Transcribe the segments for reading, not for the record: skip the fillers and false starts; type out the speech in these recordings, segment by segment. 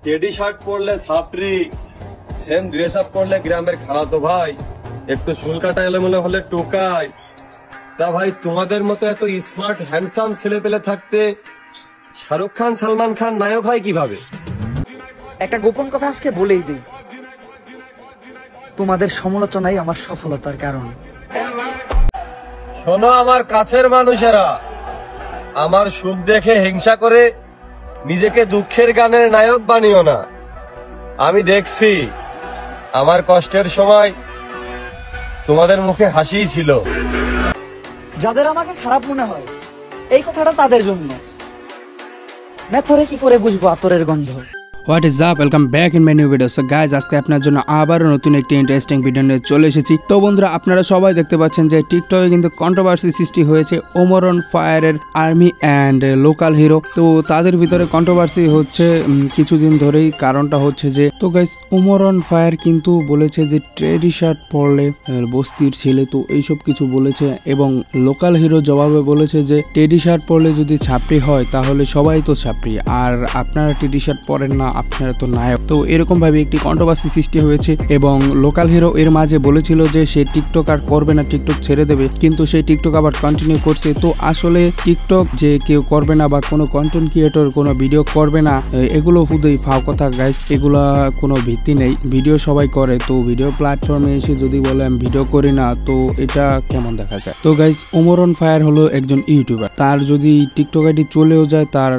Teddy shirt পরলে ছাপরি, same dress up করলে গ্রামের খালাতো ভাই, একটু চুল কাটা এলোমেলো হলে টোকায়। তা ভাই তোমাদের মতো এত স্মার্ট হ্যান্ডসাম ছেলে পেলে থাকতে শাহরুখ খান সালমান খান নায়ক হয় কিভাবে? একটা গোপন কথা আজকে বলেই দিই, তোমাদের সমালোচনাই আমার সফলতার কারণ। শোনো আমার কাছের মানুষেরা, আমার সুখ দেখে হিংসা করে নিজেকে দুঃখের গানের নায়ক বানিও না। আমি দেখছি আমার কষ্টের সময় তোমাদের মুখে হাসিই ছিল। যাদের আমাকে খারাপ মনে হয় এই কথাটা তাদের জন্য। মেথরে কি করে বুঝবো আতরের গন্ধ? What is up, welcome back in my new video. So guys, আজকে আপনার জন্য আবারও নতুন একটি ইন্টারেস্টিং ভিডিও নিয়ে চলে এসেছি। তো বন্ধুরা, আপনারা সবাই দেখতে পাচ্ছেন যে টিকটকে কিন্তু কন্ট্রোভার্সি সৃষ্টি হয়েছে ওমর অন ফায়ারের আর্মি অ্যান্ড লোকাল হিরো। তো তাদের ভিতরে কন্ট্রোভার্সি হচ্ছে কিছুদিন ধরেই। কারণটা হচ্ছে যে, তো গাইজ, ওমর অন ফায়ার কিন্তু বলেছে যে ট্রেডি শার্ট পরলে বস্তির ছেলে, তো এইসব কিছু বলেছে। এবং লোকাল হিরো জবাবে বলেছে যে টেডি শার্ট পরলে যদি ছাপরি হয় তাহলে সবাই তো ছাপরি, আর আপনারা টেডি শার্ট পরেন না, আপনারা তো নায়ক। তো এরকম ভাবে একটি কন্ট্রোভার্সি সৃষ্টি হয়েছে। এবং লোকাল হিরো এর মাঝে বলেছিল যে সে টিকটক আর করবে না, টিকটক ছেড়ে দেবে, কিন্তু সেই টিকটক আবার কন্টিনিউ করছে। তো আসলে টিকটক যে কেউ করবে না বা কোনো কন্টেন্ট ক্রিয়েটর কোনো ভিডিও করবে না, এগুলো শুধুই ফাও কথা গাইস, এগুলা কোনো ভিত্তি নেই। ভিডিও সবাই করে, তো ভিডিও প্ল্যাটফর্মে এসে যদি বলে আমি ভিডিও করি না, তো এটা কেমন দেখা যায়? তো গাইস, ওমর অন ফায়ার হলো একজন ইউটিউবার, তার যদি টিকটক আইডি চলেও যায় তার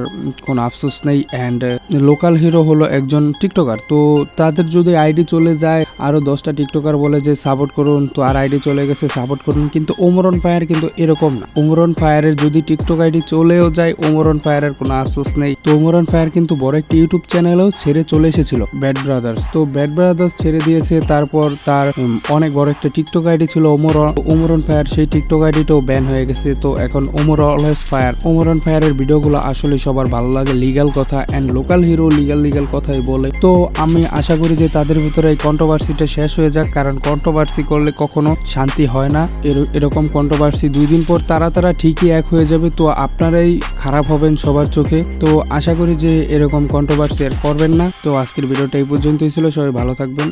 কোনো আফসোস নেই। অ্যান্ড লোকাল হিরো হলো একজন টিকটকার, তো তাদের যদি আইডি চলে যায়, আরো 10টা টিকটকার বলে যে সাপোর্ট করুন, তো আর আইডি চলে গেছে সাপোর্ট করুন। কিন্তু ওমর অন ফায়ার কিন্তু এরকম না। ওমর অন ফায়ারের যদি টিকটক আইডি চলেও যায়, ওমর অন ফায়ারের কোনো আফসোস নেই। তো ওমর অন ফায়ার কিন্তু বড় একটি ইউটিউব চ্যানেলও ছেড়ে চলে এসেছিল, ব্যাড ব্রাদার্স। তো ব্যাড ব্রাদার্স ছেড়ে দিয়েছে, তারপর তার অনেক বড় একটা টিকটক আইডি ছিল ওমর অন ফায়ার, সেই টিকটক আইডিটাও ব্যান হয়ে গেছে। তো এখন Omar always fire. Omar on ফায়ারের ভিডিওগুলো আসলে সবার ভালো লাগে, লিগ্যাল কথা। অ্যান্ড লোকাল হিরো লিগ্যাল কথাই বলে। তো আমি আশা করি যে তাদের ভিতরে এই কন্ট্রোভার্সিটা শেষ হয়ে যাক, কারণ কন্ট্রোভার্সি করলে কখনো শান্তি হয় না। এরকম কন্ট্রোভার্সি 2 দিন পর তারা ঠিকই এক হয়ে যাবে। তো আপনারাই খারাপ হবেন সবার চোখে। তো আশা করি যে এরকম কন্ট্রোভার্সি আর করবেন না। তো আজকের ভিডিওটা এই পর্যন্তই ছিল, সবাই ভালো থাকবেন।